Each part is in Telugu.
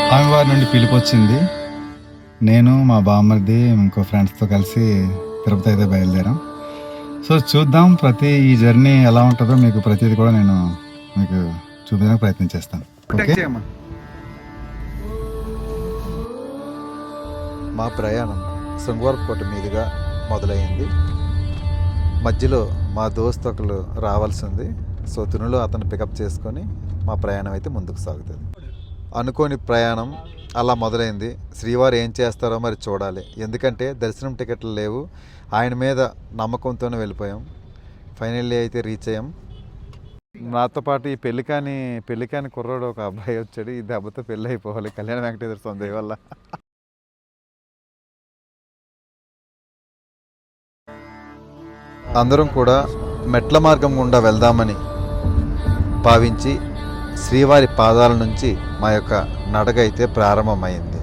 స్వామివారి నుండి పిలుపు వచ్చింది. నేను మా బామ్మర్ది ఇంకో ఫ్రెండ్స్తో కలిసి తిరుపతి అయితే బయలుదేరాం. సో చూద్దాం ఈ జర్నీ ఎలా ఉంటుందో మీకు ప్రతిదీ కూడా నేను మీకు చూపించడానికి ప్రయత్నం చేస్తాను. ఓకే, మా ప్రయాణం శృంగవరపుకోట మీదుగా మొదలైంది. మధ్యలో మా దోస్తు ఒకరు రావాల్సి ఉంది. సో తునిలో అతను పికప్ చేసుకొని మా ప్రయాణం అయితే ముందుకు సాగుతుంది. అనుకోని ప్రయాణం అలా మొదలైంది. శ్రీవారు ఏం చేస్తారో మరి చూడాలి. ఎందుకంటే దర్శనం టికెట్లు లేవు. ఆయన మీద నమ్మకంతోనే వెళ్ళిపోయాం. ఫైనల్లీ అయితే రీచ్ అయ్యాం. నాతో పాటు ఈ పెళ్ళికాని కుర్రాడు ఒక అబ్బాయి వచ్చాడు. ఈ దెబ్బతో పెళ్ళి అయిపోవాలి. కళ్యాణ వెంకటేశ్వర స్వామి దయ వల్ల. అందరం కూడా మెట్ల మార్గం గుండా వెళ్దామని భావించి శ్రీవారి పాదాల నుంచి మా యొక్క నడక అయితే ప్రారంభమైంది.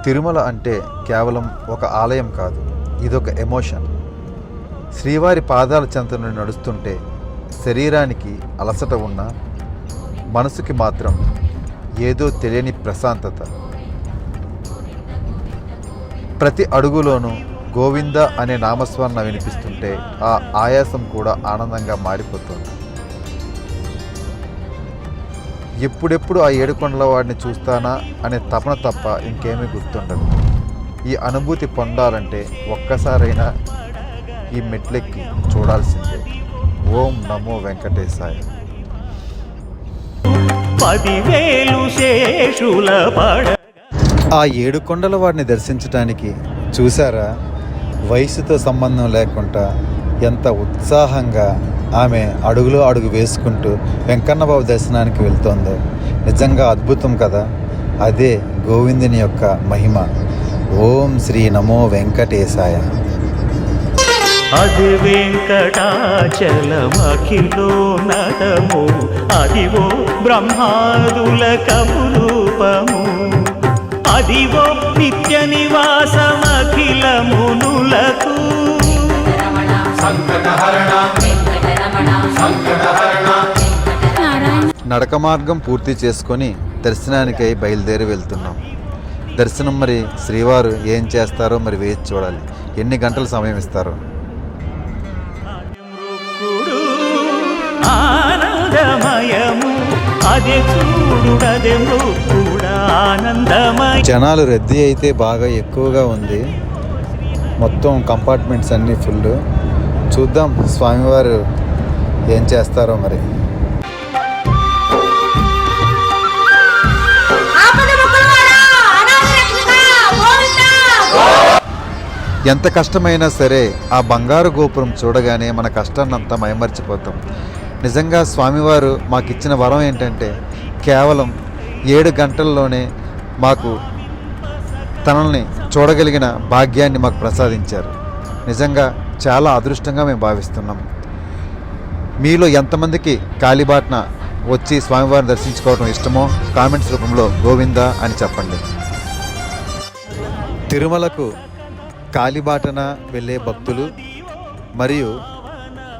తిరుమల అంటే కేవలం ఒక ఆలయం కాదు, ఇదొక ఎమోషన్. శ్రీవారి పాదాల చెంత నుండి నడుస్తుంటే శరీరానికి అలసట ఉన్నా మనసుకి మాత్రం ఏదో తెలియని ప్రశాంతత. ప్రతి అడుగులోనూ గోవింద అనే నామస్మరణ వినిపిస్తుంటే ఆ ఆయాసం కూడా ఆనందంగా మారిపోతుంది. ఎప్పుడెప్పుడు ఆ ఏడుకొండల వాడిని చూస్తానా అనే తపన తప్ప ఇంకేమీ గుర్తుండదు. ఈ అనుభూతి పొందాలంటే ఒక్కసారైనా ఈ మెట్లెక్కి చూడాల్సిందే. ఓం నమో వెంకటేశాయ. 10,000 శేషుల పడ. ఆ ఏడుకొండల వాడిని దర్శించడానికి చూసారా, వయసుతో సంబంధం లేకుండా ఎంత ఉత్సాహంగా ఆమె అడుగులో అడుగు వేసుకుంటూ వెంకన్నబాబు దర్శనానికి వెళ్తోందో. నిజంగా అద్భుతం కదా. అదే గోవిందుని యొక్క మహిమ. ఓం శ్రీ నమో వెంకటేశాయ. అది వెంకటాచలమఖిలో నటము, అదివో బ్రహ్మాదుల కపురూపము, అదివో నిత్య నివాసమఖిల మునులకు. నడక మార్గం పూర్తి చేసుకొని దర్శనానికై బయలుదేరి వెళ్తున్నాం. దర్శనం మరి శ్రీవారు ఏం చేస్తారో మరి వేచి చూడాలి. ఎన్ని గంటల సమయం ఇస్తారో. జనాలు రద్దీ అయితే బాగా ఎక్కువగా ఉంది. మొత్తం కంపార్ట్మెంట్స్ అన్నీ ఫుల్. చూద్దాం స్వామివారు ఏం చేస్తారో మరి. ఎంత కష్టమైనా సరే ఆ బంగారు గోపురం చూడగానే మన కష్టాన్నంతా మైమర్చిపోతాం. నిజంగా స్వామివారు మాకు ఇచ్చిన వరం ఏంటంటే కేవలం 7 గంటల్లోనే మాకు తనల్ని చూడగలిగిన భాగ్యాన్ని మాకు ప్రసాదించారు. నిజంగా చాలా అదృష్టంగా మేము భావిస్తున్నాం. మీలో ఎంతమందికి కాలిబాట్న వచ్చి స్వామివారిని దర్శించుకోవడం ఇష్టమో కామెంట్స్ రూపంలో గోవిందా అని చెప్పండి. తిరుమలకు కాలిబాటన వెళ్ళే భక్తులు మరియు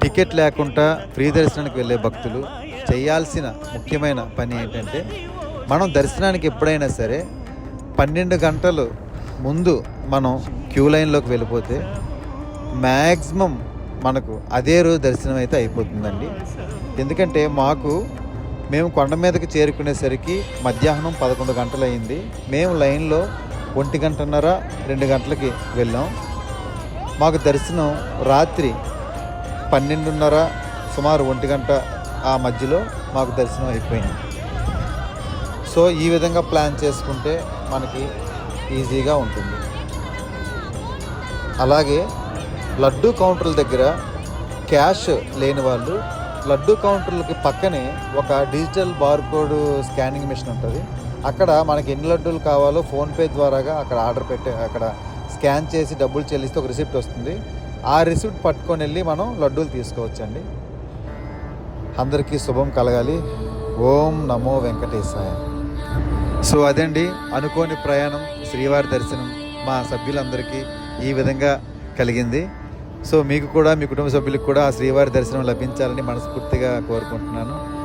టికెట్ లేకుండా ఫ్రీ దర్శనానికి వెళ్ళే భక్తులు చేయాల్సిన ముఖ్యమైన పని ఏంటంటే, మనం దర్శనానికి ఎప్పుడైనా సరే 12 గంటలు ముందు మనం క్యూ లైన్లోకి వెళ్ళిపోతే మ్యాక్సిమం మనకు అదే రోజు దర్శనం అయితే అయిపోతుందండి. ఎందుకంటే మేము కొండ మీదకి చేరుకునేసరికి మధ్యాహ్నం 11 గంటలు అయింది. మేము లైన్లో 1 గంటన్నర 2 గంటలకి వెళ్ళాం. మాకు దర్శనం రాత్రి 12:30 సుమారు 1 గంట ఆ మధ్యలో మాకు దర్శనం అయిపోయింది. సో ఈ విధంగా ప్లాన్ చేసుకుంటే మనకి ఈజీగా ఉంటుంది. అలాగే లడ్డూ కౌంటర్ల దగ్గర క్యాష్ లేని వాళ్ళు లడ్డు కౌంటర్లకి పక్కనే ఒక డిజిటల్ బార్కోడ్ స్కానింగ్ మిషన్ ఉంటుంది. అక్కడ మనకి ఎన్ని లడ్డూలు కావాలో ఫోన్పే ద్వారాగా అక్కడ ఆర్డర్ పెట్టి అక్కడ స్కాన్ చేసి డబ్బులు చెల్లిస్తే ఒక రిసిప్ట్ వస్తుంది. ఆ రిసిప్ట్ పట్టుకొని వెళ్ళి మనం లడ్డూలు తీసుకోవచ్చండి. అందరికీ శుభం కలగాలి. ఓం నమో వెంకటేశాయ. సో అదండి అనుకోని ప్రయాణం, శ్రీవారి దర్శనం మా సభ్యులందరికీ ఈ విధంగా కలిగింది. సో మీకు కూడా మీ కుటుంబ సభ్యులకు కూడా ఆ శ్రీవారి దర్శనం లభించాలని మనస్ఫూర్తిగా కోరుకుంటున్నాను.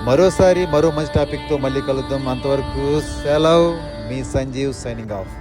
మరోసారి మరో మంచి టాపిక్తో మళ్ళీ కలుద్దాం. అంతవరకు సెలవు. మీ సంజీవ్ సైనింగ్ ఆఫ్.